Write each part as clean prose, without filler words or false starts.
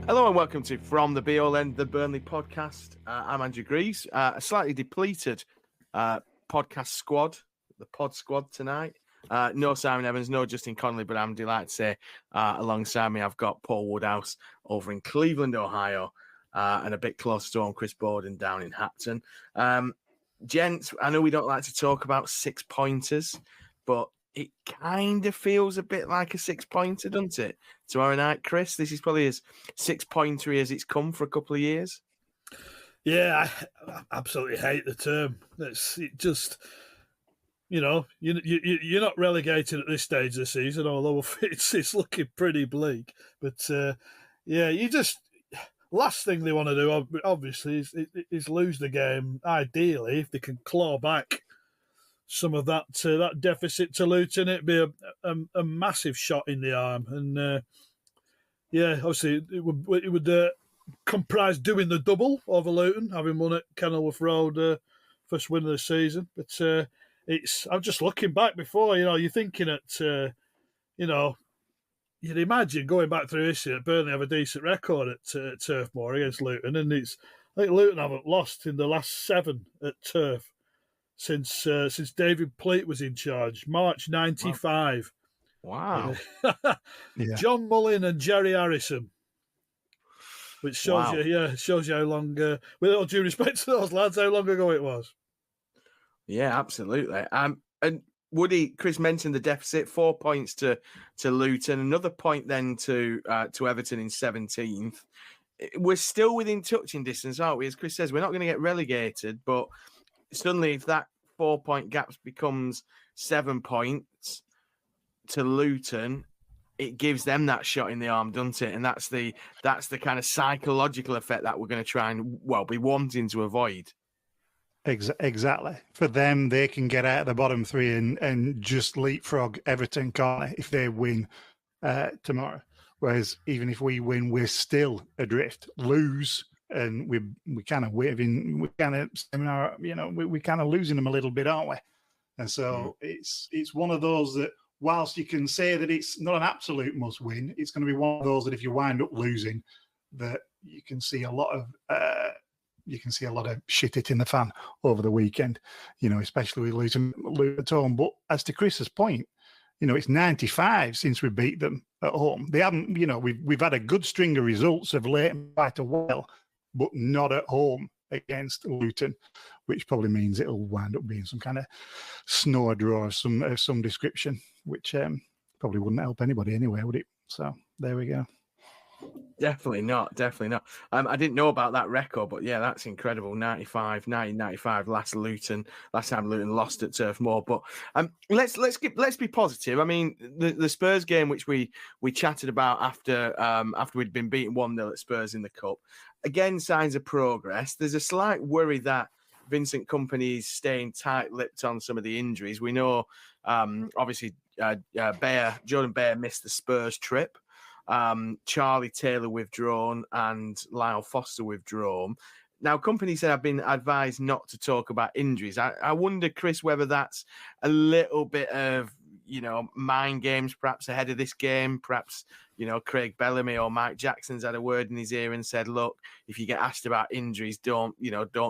Hello and welcome to From the Be All End, the Burnley podcast. I'm Andrew Greavsey, a slightly depleted podcast squad, the pod squad tonight. No Simon Evans, no Justin Connolly, but I'm delighted to say alongside me I've got Paul Woodhouse over in Cleveland, Ohio, and a bit closer to home, Chris Boden down in Hatton. Gents, I know we don't like to talk about 6-pointers, but it kind of feels a bit like a 6-pointer, doesn't it? Tomorrow night, Chris, this is probably as 6-pointery as it's come for a couple of years. Yeah, I absolutely hate the term. It just, you're not relegated at this stage of the season, although it's looking pretty bleak. But last thing they want to do, obviously, is lose the game. Ideally, if they can claw back some of that deficit to Luton, it'd be a massive shot in the arm. And obviously it would comprise doing the double over Luton, having won at Kenilworth Road, first win of the season. But I'm just looking back before, you're thinking you'd imagine going back through history that Burnley have a decent record at Turf Moor against Luton, and I think Luton haven't lost in the last 7 at Turf since David Pleat was in charge, March '95. Wow. Yeah. John Mullin and Jerry Harrison, which shows you how long, with all due respect to those lads, how long ago it was. Yeah, absolutely. And Woody, Chris mentioned the deficit, 4 points to Luton, another point then to Everton in 17th. We're still within touching distance, aren't we? As Chris says, we're not going to get relegated, but suddenly if that 4-point gap becomes 7 points to Luton, it gives them that shot in the arm, doesn't it? And that's the kind of psychological effect that we're going to try and, be wanting to avoid. Exactly. For them, they can get out of the bottom 3 and just leapfrog Everton, can't they, if they win tomorrow. Whereas even if we win, we're still adrift. Lose, and we kind of waving, we kind of seminar, we kind of losing them a little bit, aren't we? And so it's one of those that, whilst you can say that it's not an absolute must win, it's going to be one of those that if you wind up losing, that you can see a lot of shit hitting the fan over the weekend, especially with Luton at home. But as to Chris's point, it's 95 since we beat them at home. They haven't, we've had a good string of results of late and quite a while, but not at home against Luton, which probably means it'll wind up being some kind of snow draw of some description, which probably wouldn't help anybody anyway, would it? So there we go. Definitely not. I didn't know about that record, but yeah, that's incredible. 1995, last time Luton lost at Turf Moor. But let's be positive. I mean, the Spurs game, which we chatted about after we'd been beaten 1-0 at Spurs in the Cup, again, signs of progress. There's a slight worry that Vincent Kompany is staying tight-lipped on some of the injuries. We know, obviously, Jordan Bayer missed the Spurs trip. Charlie Taylor withdrawn and Lyle Foster withdrawn. Now, Kompany said I've been advised not to talk about injuries. I wonder, Chris, whether that's a little bit of, mind games perhaps ahead of this game. Perhaps, Craig Bellamy or Mike Jackson's had a word in his ear and said, look, if you get asked about injuries, don't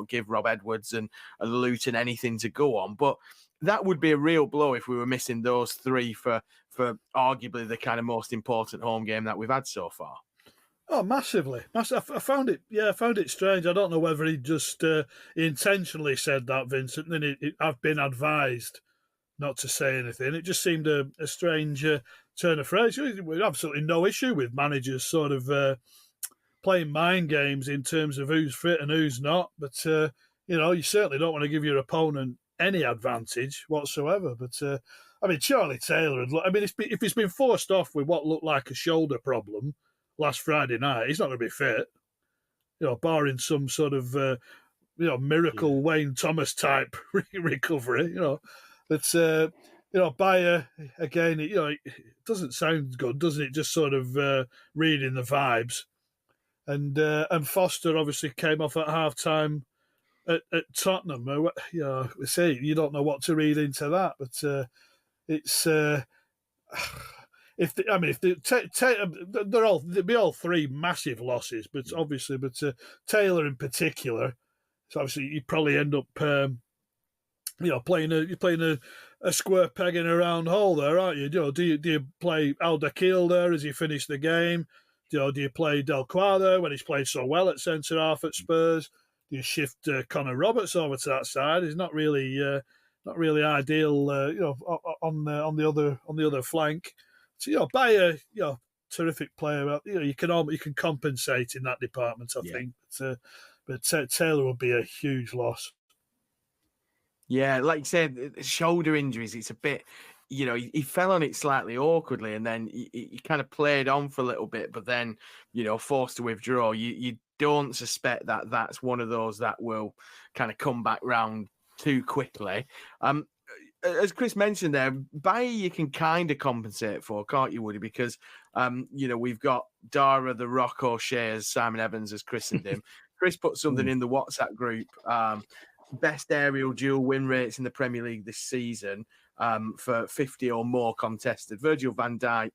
give Rob Edwards and Luton anything to go on. But that would be a real blow if we were missing those 3 for arguably the kind of most important home game that we've had so far. Oh, massively. I found it strange. I don't know whether he just intentionally said that, Vincent, and then I've been advised not to say anything. It just seemed a strange turn of phrase. We've absolutely no issue with managers sort of playing mind games in terms of who's fit and who's not. But, you certainly don't want to give your opponent any advantage whatsoever. But, Charlie Taylor, if he's been forced off with what looked like a shoulder problem last Friday night, he's not going to be fit, barring some sort of, miracle Wayne Thomas type recovery, But, Bayer, again, it doesn't sound good, doesn't it? Just sort of reading the vibes. And Foster obviously came off at half-time at Tottenham. We say you don't know what to read into that, but it's they'd be all three massive losses, but obviously, Taylor in particular, so obviously you probably end up, you're playing a square peg in a round hole there, aren't you? Do you play Aldakiel there as you finish the game? Do you play Del Quadro when he's played so well at centre half at Spurs? Do you shift Connor Roberts over to that side? He's not really ideal, on the other flank. So buy a terrific player. You can compensate in that department, I think. But Taylor would be a huge loss. Yeah, like you said, shoulder injuries. It's a bit, he fell on it slightly awkwardly, and then he kind of played on for a little bit, but then, forced to withdraw. You don't suspect that that's one of those that will kind of come back round too quickly. As Chris mentioned there, Bailly you can kind of compensate for, can't you, Woody? Because, we've got Dara, the Rock O'Shea, as Simon Evans has christened him. Chris put something in the WhatsApp group. Best aerial duel win rates in the Premier League this season for 50 or more contested. Virgil van Dijk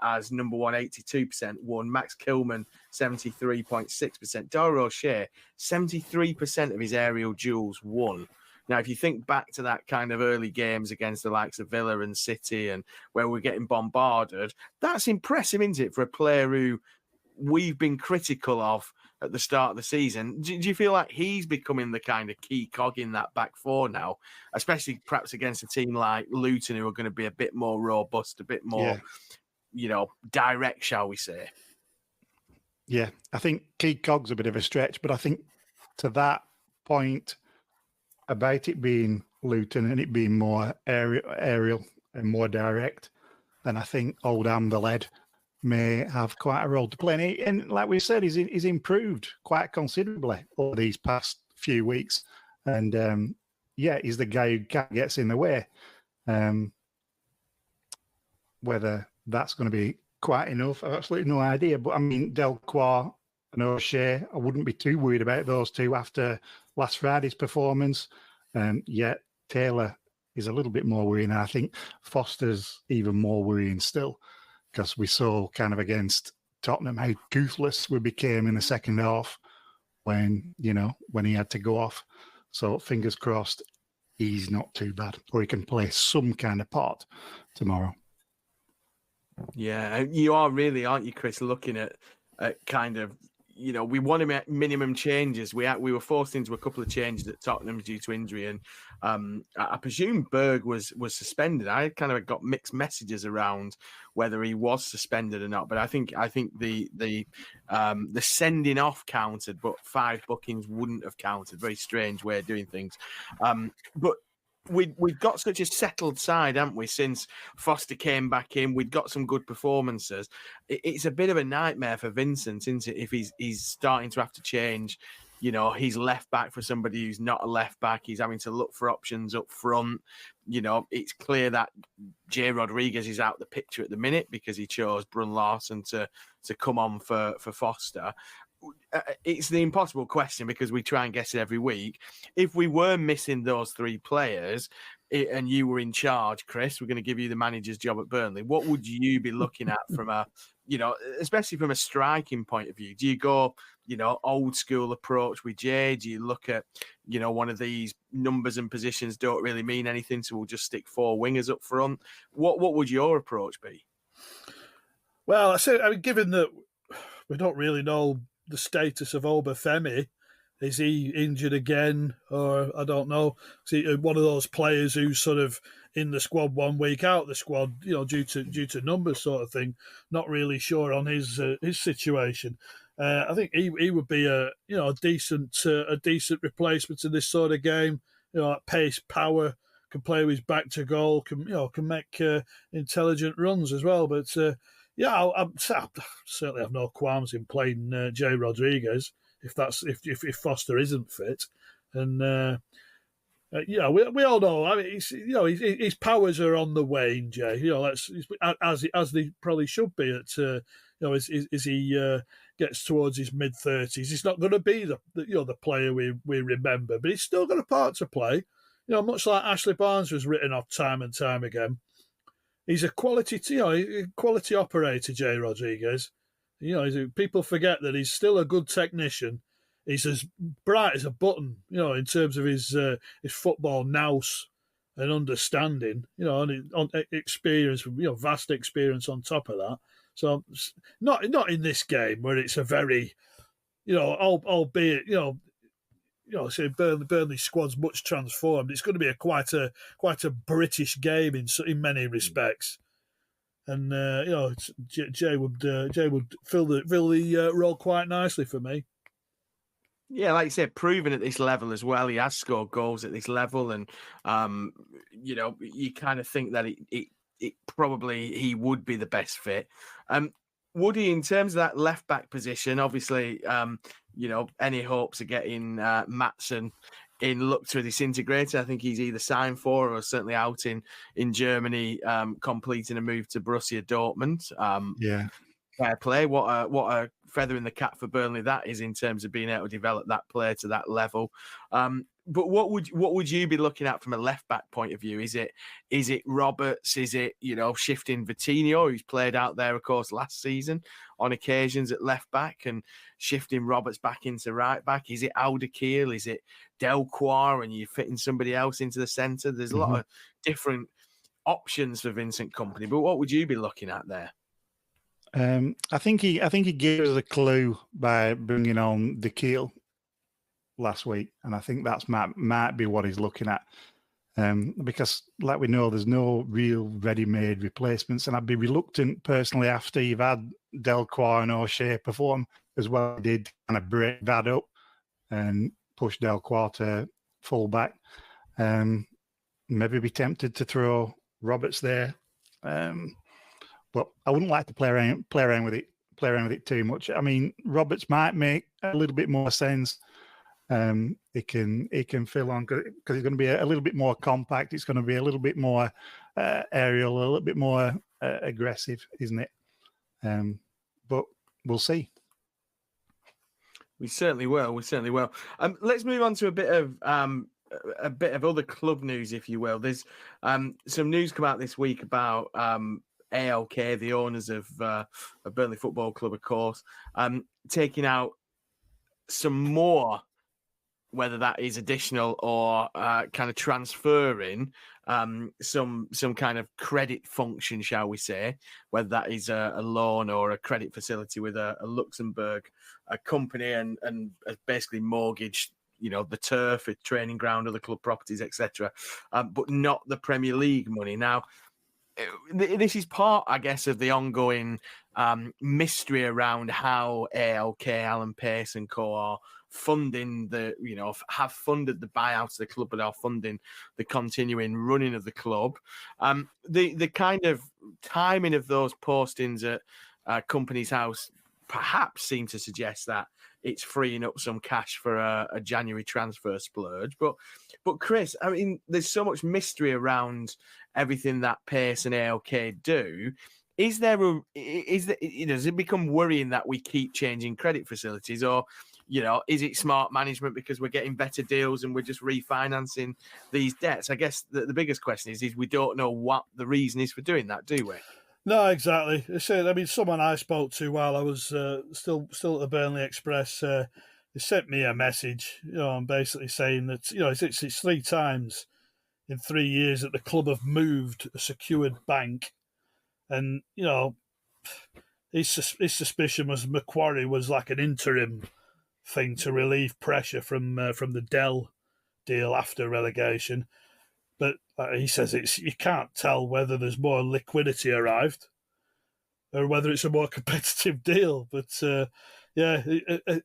as number one, 82% won. Max Kilman, 73.6%. Dara O'Shea, 73% of his aerial duels won. Now, if you think back to that kind of early games against the likes of Villa and City and where we're getting bombarded, that's impressive, isn't it, for a player who we've been critical of at the start of the season? Do you feel like he's becoming the kind of key cog in that back four now, especially perhaps against a team like Luton, who are going to be a bit more robust, a bit more, direct, shall we say? Yeah, I think key cog's a bit of a stretch, but I think to that point about it being Luton and it being more aerial and more direct, then I think old Amber Led may have quite a role to play. And like we said, he's improved quite considerably over these past few weeks. And he's the guy who gets in the way. Whether that's going to be quite enough, I've absolutely no idea. But I mean, Delcroix and O'Shea, I wouldn't be too worried about those two after last Friday's performance. Yet Taylor is a little bit more worrying. I think Foster's even more worrying still, because we saw kind of against Tottenham how toothless we became in the second half when he had to go off. So fingers crossed he's not too bad, or he can play some kind of part tomorrow. Yeah, you are really, aren't you, Chris, looking at kind of, we want to make minimum changes. We were forced into a couple of changes at Tottenham due to injury, and I presume Berg was suspended. I kind of got mixed messages around whether he was suspended or not, but I think the sending off counted, but 5 bookings wouldn't have counted. Very strange way of doing things, but. We've got such a settled side, haven't we, since Foster came back in? We've got some good performances. It's a bit of a nightmare for Vincent, isn't it, if he's starting to have to change, he's left back for somebody who's not a left back. He's having to look for options up front. It's clear that Jay Rodriguez is out the picture at the minute because he chose Brun Larson to come on for Foster. It's the impossible question because we try and guess it every week. If we were missing those 3 players and you were in charge, Chris, we're going to give you the manager's job at Burnley. What would you be looking at from a, especially from a striking point of view? Do you go, old school approach with Jay? Do you look at, one of these numbers and positions don't really mean anything, so we'll just stick 4 wingers up front? What would your approach be? Well, given that we don't really know the status of Obafemi, is he injured again, or I don't know? See, one of those players who's sort of in the squad 1 week, out the squad, due to numbers, sort of thing. Not really sure on his situation. I think he would be a decent replacement in this sort of game. Like pace, power, can play with his back to goal, can make intelligent runs as well. But I certainly have no qualms in playing Jay Rodriguez if Foster isn't fit, and we all know. I mean, his powers are on the wane, Jay. As they probably should be at as he gets towards his mid-30s. He's not going to be the player we remember, but he's still got a part to play. Much like Ashley Barnes was written off time and time again. he's a quality, quality operator, Jay Rodriguez. People forget that he's still a good technician. He's as bright as a button, in terms of his football nous and understanding, and on experience, vast experience on top of that. So not in this game where it's a very, albeit, say Burnley squad's much transformed. It's going to be quite a British game in many respects. And Jay would fill the role quite nicely for me. Yeah, like you said, proven at this level as well. He has scored goals at this level, and you kind of think that it probably he would be the best fit. Woody, in terms of that left back position, obviously, any hopes of getting Maatsen in look to disintegrate. I think he's either signed for or certainly out in Germany, completing a move to Borussia Dortmund. Yeah. Fair play. What a feather in the cap for Burnley that is in terms of being able to develop that player to that level. But what would you be looking at from a left back point of view? Is it Roberts? Is it shifting Vitinho, who's played out there of course last season on occasions at left back, and shifting Roberts back into right back? Is it Alderkirk? Is it Delquar, and you're fitting somebody else into the centre? There's a lot of different options for Vincent Kompany, but what would you be looking at there? I think he gave us a clue by bringing on the Keel last week, and I think that's might be what he's looking at. Because, like we know, there's no real ready-made replacements, and I'd be reluctant personally after you've had Delquar and O'Shea perform as well. He did kind of break that up and push Delquar to full back. Maybe be tempted to throw Roberts there. But I wouldn't like to play around with it too much. I mean, Roberts might make a little bit more sense. He can fill on because it's going to be a little bit more compact. It's going to be a little bit more aerial, a little bit more aggressive, isn't it? But we'll see. We certainly will. Let's move on to a bit of other club news, if you will. There's some news come out this week about ALK, the owners of Burnley Football Club, of course, taking out some more, whether that is additional or kind of transferring some kind of credit function, shall we say, whether that is a loan or a credit facility with a Luxembourg company and basically mortgaged the turf, a training ground, other club properties, etc., but not the Premier League money. Now, this is part, I guess, of the ongoing mystery around how ALK, Alan Pace and co are funding have funded the buyout of the club, but are funding the continuing running of the club. The kind of timing of those postings at Company's House perhaps seem to suggest that it's freeing up some cash for a January transfer splurge. But Chris, I mean, there's so much mystery around everything that Pace and ALK do. Does it become worrying that we keep changing credit facilities, or is it smart management because we're getting better deals and we're just refinancing these debts? I guess the biggest question is we don't know what the reason is for doing that, do we? No, exactly. I mean, someone I spoke to while I was still at the Burnley Express, they sent me a message, and basically saying that it's 3 times in 3 years that the club have moved a secured bank, and his suspicion was Macquarie was like an interim thing to relieve pressure from the Dell deal after relegation. But he says you can't tell whether there's more liquidity arrived or whether it's a more competitive deal. But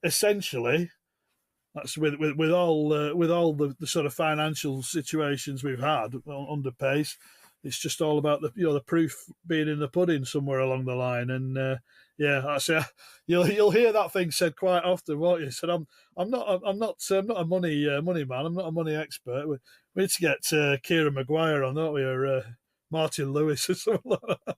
essentially, that's with all the sort of financial situations we've had under Pace. It's just all about the proof being in the pudding somewhere along the line. And you'll hear that thing said quite often, won't you? Said I'm not a money man. I'm not a money expert. We need to get Kieran Maguire on, don't we, or Martin Lewis or something like that.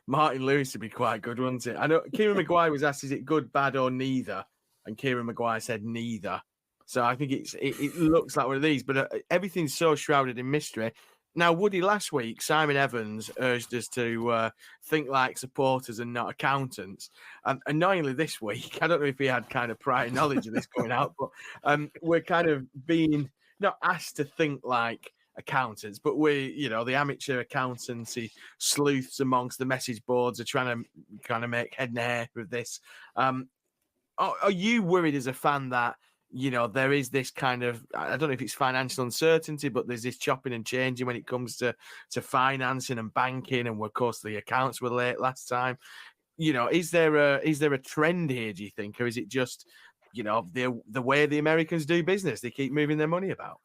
Martin Lewis would be quite good, wouldn't it? I know Kieran Maguire was asked, is it good, bad, or neither? And Kieran Maguire said neither. So I think it looks like one of these, but everything's so shrouded in mystery. Now, Woody, last week, Simon Evans urged us to think like supporters and not accountants. Annoyingly, this week, I don't know if he had kind of prior knowledge of this going out, but we're kind of being not asked to think like accountants, but the amateur accountancy sleuths amongst the message boards are trying to kind of make head and hair with this. Are you worried as a fan that, there is this kind of, I don't know if it's financial uncertainty, but there's this chopping and changing when it comes to financing and banking, and of course the accounts were late last time. Is there a trend here, do you think, or is it just, the way the Americans do business? They keep moving their money about.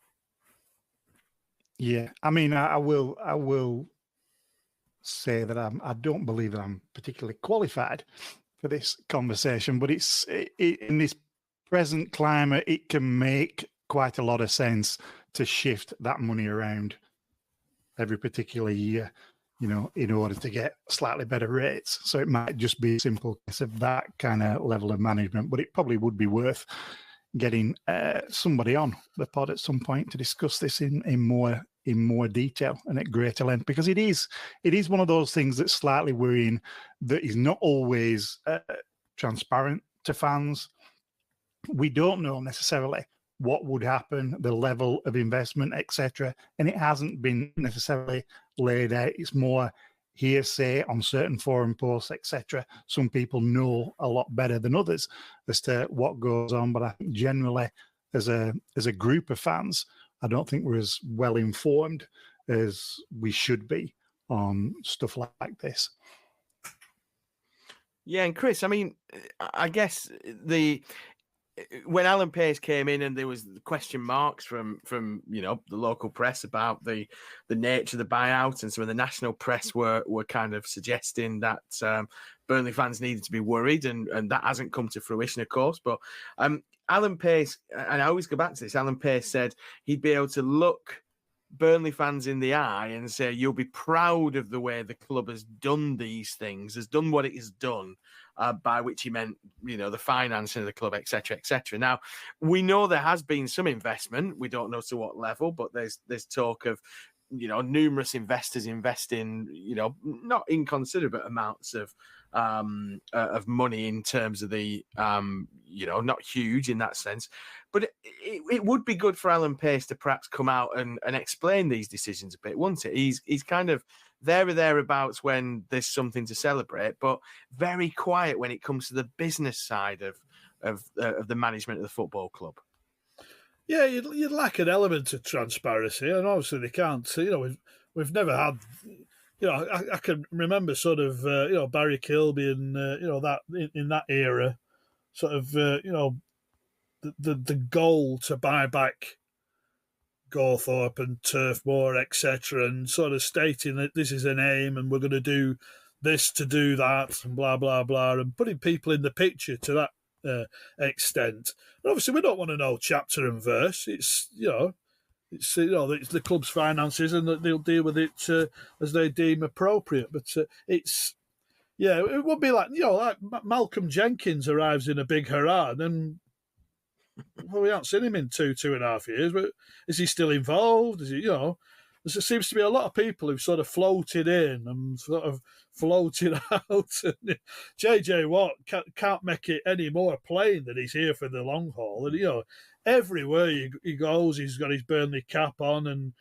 Yeah, I mean, I will say that I don't believe that I'm particularly qualified for this conversation, but in this present climate, it can make quite a lot of sense to shift that money around every particular year, in order to get slightly better rates. So it might just be a simple case of that kind of level of management, but it probably would be worth getting somebody on the pod at some point to discuss this in more detail and at greater length, because it is one of those things that's slightly worrying, that is not always transparent to fans. We don't know necessarily what would happen, the level of investment, etc., and it hasn't been necessarily laid out. It's more hearsay on certain forum posts, etc. Some people know a lot better than others as to what goes on, but I think generally, as a group of fans, I don't think we're as well informed as we should be on stuff like this. Yeah, and Chris, I mean, I guess when Alan Pace came in and there was question marks from the local press about the nature of the buyout, and some of the national press were kind of suggesting that Burnley fans needed to be worried, and that hasn't come to fruition, of course. But Alan Pace, and I always go back to this, Alan Pace said he'd be able to look Burnley fans in the eye and say, you'll be proud of the way the club has done these things, has done what it has done, by which he meant, the financing of the club, etc., etc. Now, we know there has been some investment. We don't know to what level, but there's talk of, numerous investors investing, not inconsiderable amounts of money in terms of the, not huge in that sense. But it would be good for Alan Pace to perhaps come out and explain these decisions a bit, wouldn't it? He's kind of there or thereabouts when there's something to celebrate, but very quiet when it comes to the business side of the management of the football club. Yeah, you'd lack an element of transparency, and obviously they can't. We've never had. I can remember sort of Barry Kilby and that in that era, sort of the goal to buy back Gawthorpe and Turf Moor, etc., and sort of stating that this is an aim and we're going to do this to do that and blah blah blah, and putting people in the picture to that extent. And obviously, we don't want to know chapter and verse. It's it's the club's finances, and that they'll deal with it as they deem appropriate. But it would be like like Malcolm Jenkins arrives in a big hurrah, then we haven't seen him in 2.5 years. But is he still involved? Is he there seems to be a lot of people who've sort of floated in and sort of floated out. And JJ Watt can't make it any more plain that he's here for the long haul. And everywhere he goes, he's got his Burnley cap on, and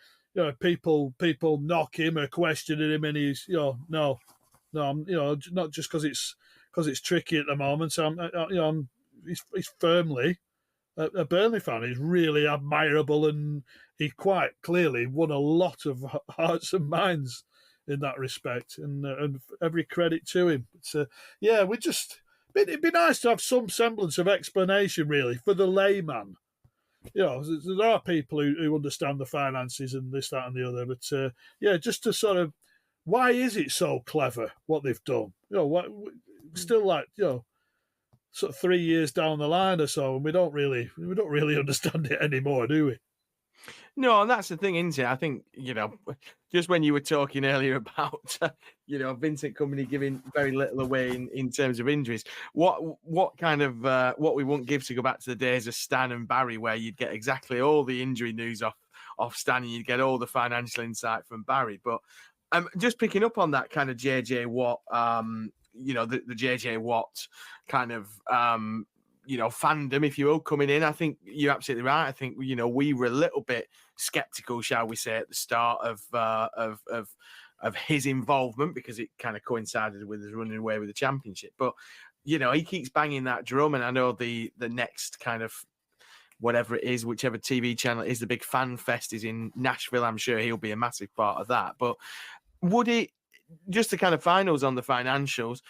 people knock him or questioning him, and he's no, I'm not just because it's tricky at the moment. So he's firmly a Burnley fan. He's really admirable, and he quite clearly won a lot of hearts and minds in that respect, and every credit to him. But it'd be nice to have some semblance of explanation, really, for the layman. There are people who understand the finances and this, that, and the other. But just to sort of, why is it so clever what they've done? Still like sort of 3 years down the line or so, and we don't really understand it anymore, do we? No, and that's the thing, isn't it? I think, just when you were talking earlier about, Vincent Kompany giving very little away in terms of injuries, what kind of, what we won't give to go back to the days of Stan and Barry, where you'd get exactly all the injury news off off Stan, and you'd get all the financial insight from Barry. But just picking up on that kind of JJ Watt, the JJ Watt kind of fandom, if you will, coming in. I think you're absolutely right. I think we were a little bit skeptical, shall we say, at the start of his involvement, because it kind of coincided with us running away with the championship. But he keeps banging that drum, and I know the next kind of whatever it is, whichever TV channel it is, the big fan fest is in Nashville. I'm sure he'll be a massive part of that. But would it, just the kind of finals on the financials,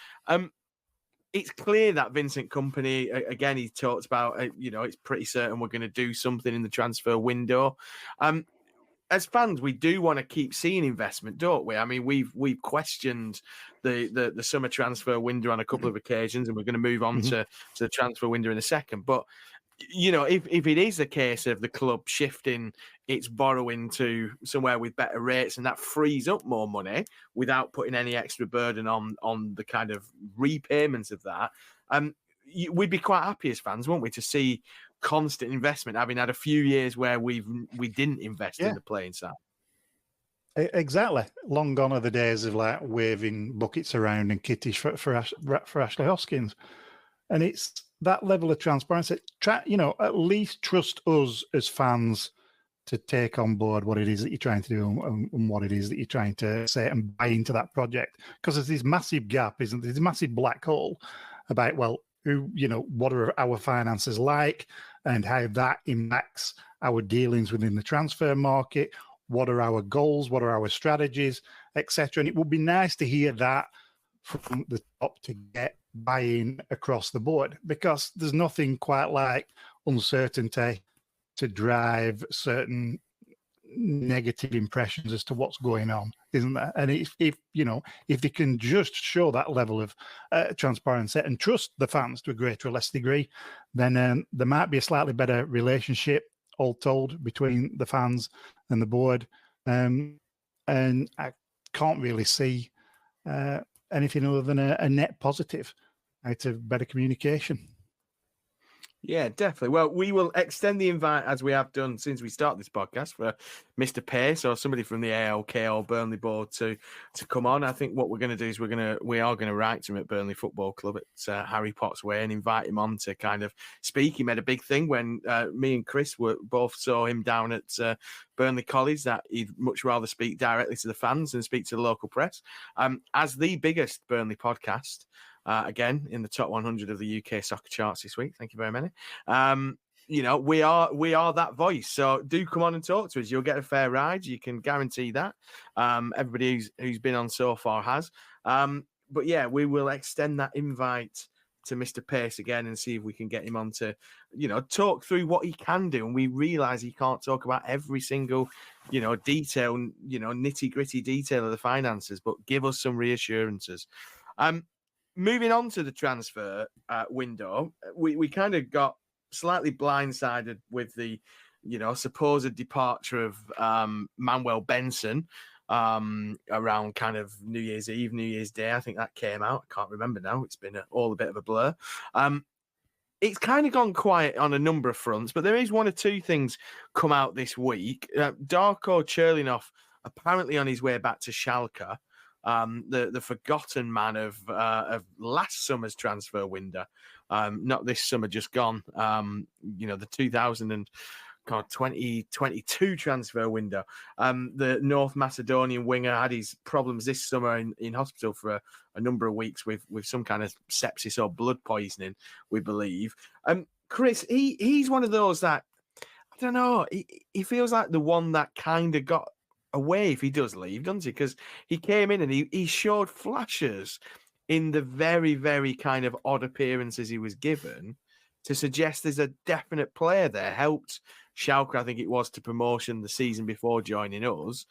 it's clear that Vincent Kompany, again, he talked about, it's pretty certain we're going to do something in the transfer window. As fans, we do want to keep seeing investment, don't we? I mean, we've questioned the summer transfer window on a couple of occasions, and we're going to move on to the transfer window in a second. But if it is a case of the club shifting its borrowing to somewhere with better rates, and that frees up more money without putting any extra burden on the kind of repayments of that, we'd be quite happy as fans, won't we, to see constant investment, having had a few years where we didn't invest in the playing side. Exactly. Long gone are the days of like waving buckets around and kitties for Ashley Hoskins. And it's that level of transparency. At least trust us as fans to take on board what it is that you're trying to do and what it is that you're trying to say, and buy into that project. Because there's this massive gap, isn't there? There's a massive black hole about, what are our finances like and how that impacts our dealings within the transfer market. What are our goals? What are our strategies, etc.? And it would be nice to hear that from the top to get buy-in across the board, because there's nothing quite like uncertainty to drive certain negative impressions as to what's going on, isn't there? And if they can just show that level of transparency and trust the fans to a greater or less degree, then there might be a slightly better relationship, all told, between the fans and the board. And I can't really see anything other than a net positive out of better communication. Yeah, definitely. Well, we will extend the invite, as we have done since we started this podcast, for Mr. Pace or somebody from the ALK or Burnley board to come on. I think what we're going to do is we are going to write to him at Burnley Football Club at Harry Potts Way and invite him on to kind of speak. He made a big thing when me and Chris both saw him down at Burnley College, that he'd much rather speak directly to the fans than speak to the local press. As the biggest Burnley podcast, again, in the top 100 of the UK soccer charts this week. Thank you very many. We are that voice. So do come on and talk to us. You'll get a fair ride. You can guarantee that. Everybody who's been on so far has. But yeah, we will extend that invite to Mr. Pace again and see if we can get him on to, talk through what he can do. And we realise he can't talk about every single, detail, nitty gritty detail of the finances, but give us some reassurances. Moving on to the transfer window, we kind of got slightly blindsided with the, supposed departure of Manuel Benson around kind of New Year's Eve, New Year's Day. I think that came out. I can't remember now. It's been all a bit of a blur. It's kind of gone quiet on a number of fronts, but there is one or two things come out this week. Darko Cherlinov apparently on his way back to Schalke. The forgotten man of last summer's transfer window, not this summer just gone. The 2022 transfer window. The North Macedonian winger had his problems this summer in hospital for a number of weeks with some kind of sepsis or blood poisoning, we believe. Chris, he's one of those that, I don't know, he feels like the one that kind of got away if he does leave, doesn't he? Because he came in and he showed flashes in the very, very kind of odd appearances he was given to suggest there's a definite player there. Helped Schalke, I think it was, to promotion the season before joining us.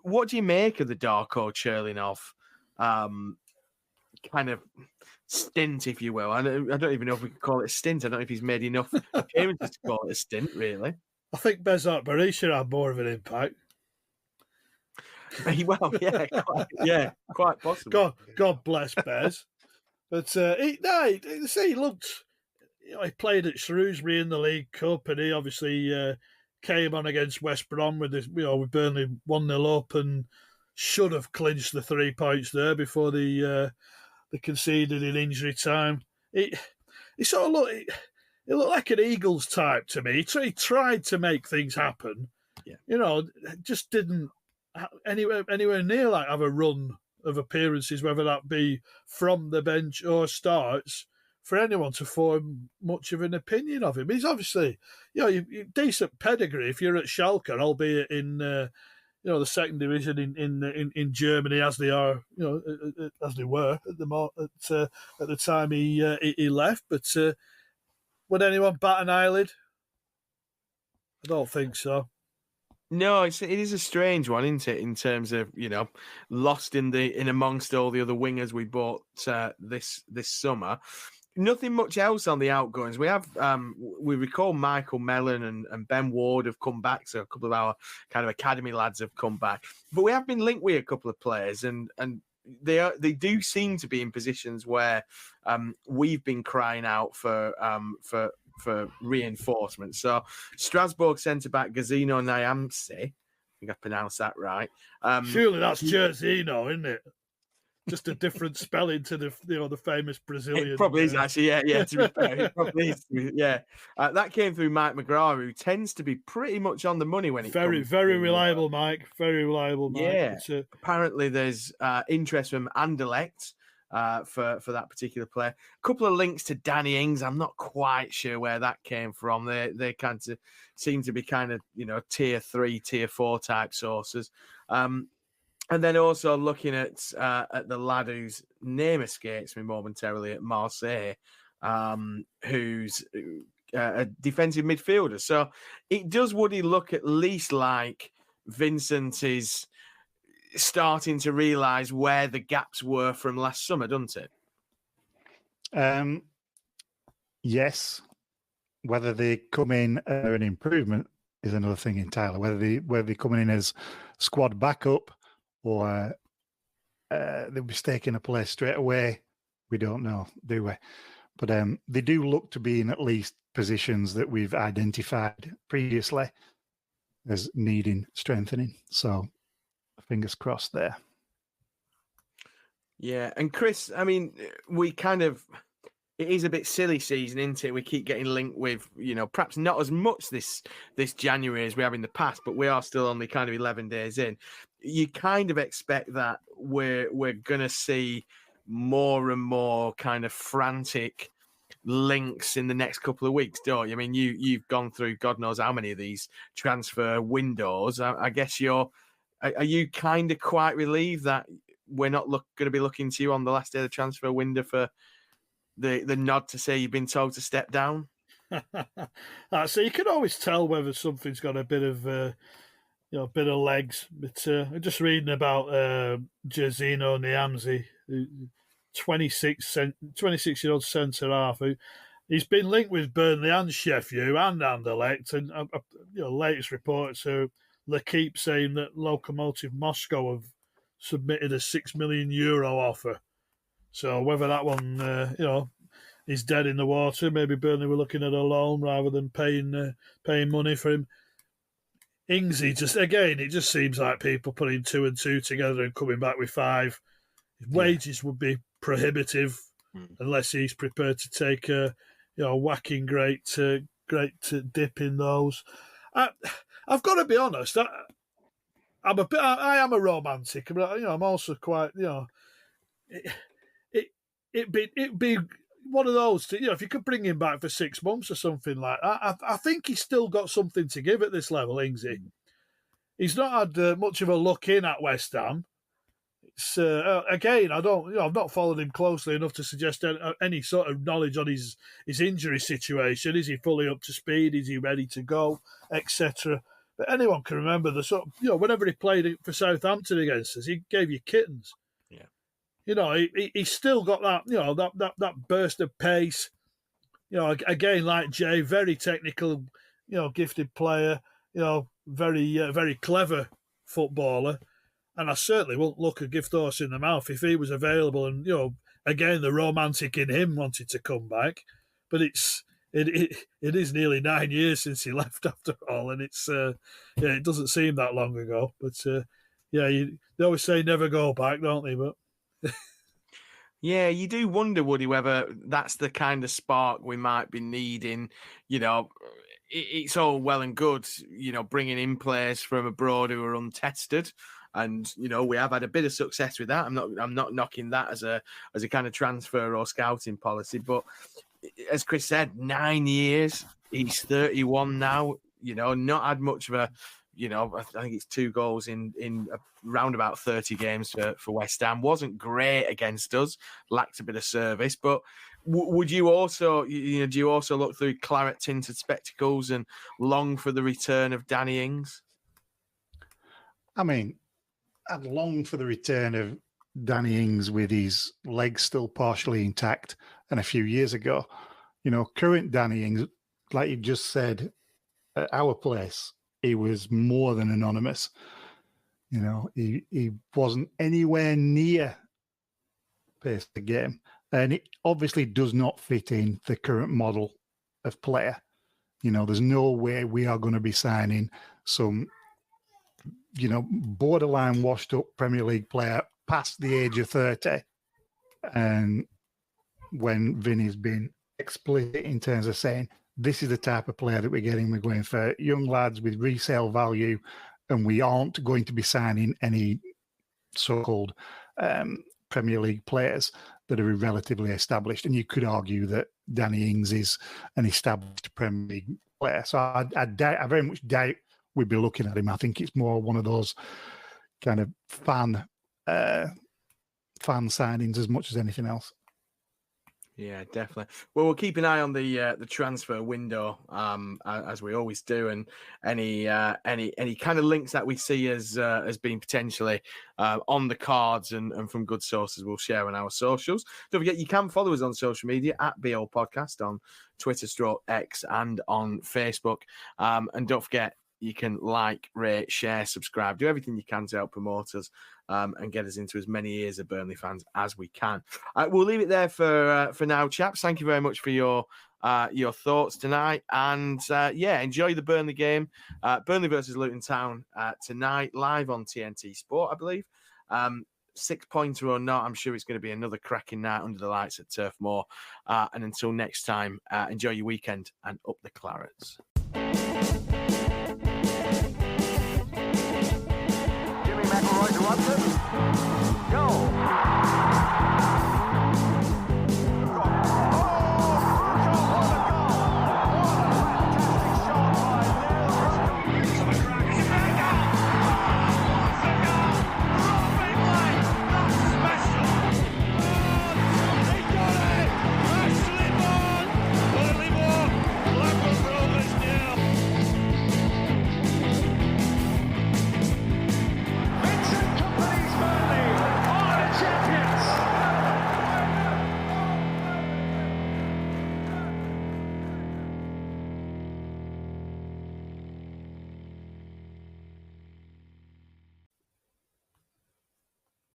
What do you make of the Darko Cherlinov kind of stint, if you will? I don't even know if we could call it a stint. I don't know if he's made enough appearances to call it a stint, really. I think Bezat Berisha had more of an impact. Well, quite possible. God bless Bez. But he looked. He played at Shrewsbury in the League Cup, and he obviously came on against West Brom with this, with Burnley 1-0 up and should have clinched the 3 points there before they conceded in injury time. It sort of looked like an Eagles type to me. He tried to make things happen. Yeah. Just didn't anywhere near like have a run of appearances, whether that be from the bench or starts, for anyone to form much of an opinion of him. He's obviously, decent pedigree if you're at Schalke, albeit in the second division in Germany, as they are, as they were at the time he left. But would anyone bat an eyelid? I don't think so. No, it is a strange one, isn't it? In terms of lost in amongst all the other wingers we bought this summer. Nothing much else on the outgoings. We have we recall Michael Mellon and Ben Ward have come back, so a couple of our kind of academy lads have come back. But we have been linked with a couple of players, and they do seem to be in positions where we've been crying out for reinforcement. So Strasbourg centre-back Gazino Nyamse, I think I pronounced that right. Surely that's Jerzino, isn't it? Just a different spelling to the famous Brazilian. It probably is actually, yeah. To be fair, it probably is. Yeah, that came through Mike McGrath, who tends to be pretty much on the money when it comes. Very reliable, Mike. Very reliable, Mike. Yeah. Apparently, there's interest from Anderlecht for that particular player. A couple of links to Danny Ings. I'm not quite sure where that came from. They kind of seem to be kind of tier 3, tier 4 type sources. And then also looking at the lad whose name escapes me momentarily at Marseille, who's a defensive midfielder. So it does, Woody, look at least like Vincent is starting to realise where the gaps were from last summer, doesn't it? Yes. Whether they come in an improvement is another thing entirely. Whether they come in as squad backup or they'll be taking a place straight away, we don't know, do we? But they do look to be in at least positions that we've identified previously as needing strengthening. So fingers crossed there. Yeah, and Chris, I mean, it is a bit silly season, isn't it? We keep getting linked with, perhaps not as much this January as we have in the past, but we are still only kind of 11 days in. You kind of expect that we're going to see more and more kind of frantic links in the next couple of weeks, don't you? I mean, you've gone through God knows how many of these transfer windows. I guess are you kind of quite relieved that we're not going to be looking to you on the last day of the transfer window for the nod to say you've been told to step down? So you can always tell whether something's got a bit of bit of legs. But I'm just reading about Jerzino Niamzi, 26-year-old centre half. He's been linked with Burnley and Sheffield and Anderlecht, and latest reports are L'Equipe saying that Lokomotiv Moscow have submitted a €6 million offer. So whether that one, is dead in the water, maybe Burnley were looking at a loan rather than paying money for him. Ingsy, it just seems like people putting 2 and 2 together and coming back with 5. His wages would be prohibitive unless he's prepared to take a whacking great dip in those. I've got to be honest. I am a romantic, but I'm also quite It'd be one of those, if you could bring him back for 6 months or something like that. I think he's still got something to give at this level, Ingsy. He's not had much of a look in at West Ham. It's again, I've not followed him closely enough to suggest any sort of knowledge on his injury situation. Is he fully up to speed? Is he ready to go, etc. But anyone can remember the sort of, whenever he played for Southampton against us, he gave you kittens. He's still got that, that burst of pace. Again, like Jay, very technical, gifted player, very clever footballer. And I certainly won't look a gift horse in the mouth if he was available. And, again, the romantic in him wanted to come back. But it's it is nearly 9 years since he left after all, and it's it doesn't seem that long ago. But they always say never go back, don't they? But yeah, you do wonder, Woody, whether that's the kind of spark we might be needing. It's all well and good, bringing in players from abroad who are untested. And we have had a bit of success with that. I'm not knocking that as a kind of transfer or scouting policy, but as Chris said, 9 years. He's 31 now. Not had much of a. I think it's 2 goals in around about 30 games for West Ham. Wasn't great against us. Lacked a bit of service, but. Would you also, do you also look through claret tinted spectacles and long for the return of Danny Ings? I mean, I'd long for the return of Danny Ings with his legs still partially intact. And a few years ago, current Danny Ings, like you just said, at our place, he was more than anonymous. He wasn't anywhere near pace the game. And it obviously does not fit in the current model of player. There's no way we are going to be signing some, borderline washed up Premier League player past the age of 30. And when Vinny's been explicit in terms of saying, this is the type of player that we're getting. We're going for young lads with resale value, and we aren't going to be signing any so-called Premier League players that are relatively established. And you could argue that Danny Ings is an established Premier League player. So I very much doubt we'd be looking at him. I think it's more one of those kind of fan signings as much as anything else. Yeah, definitely. Well, we'll keep an eye on the transfer window, as we always do, and any kind of links that we see as being potentially on the cards and from good sources, we'll share on our socials. Don't forget, you can follow us on social media at BO Podcast on Twitter, X, and on Facebook. And don't forget, you can like, rate, share, subscribe, do everything you can to help promote us and get us into as many ears of Burnley fans as we can. We'll leave it there for now, chaps. Thank you very much for your thoughts tonight. And enjoy the Burnley game. Burnley versus Luton Town tonight, live on TNT Sport, I believe. 6-pointer or not, I'm sure it's going to be another cracking night under the lights at Turf Moor. And until next time, enjoy your weekend and up the Clarets. McElroy to Watson. Go.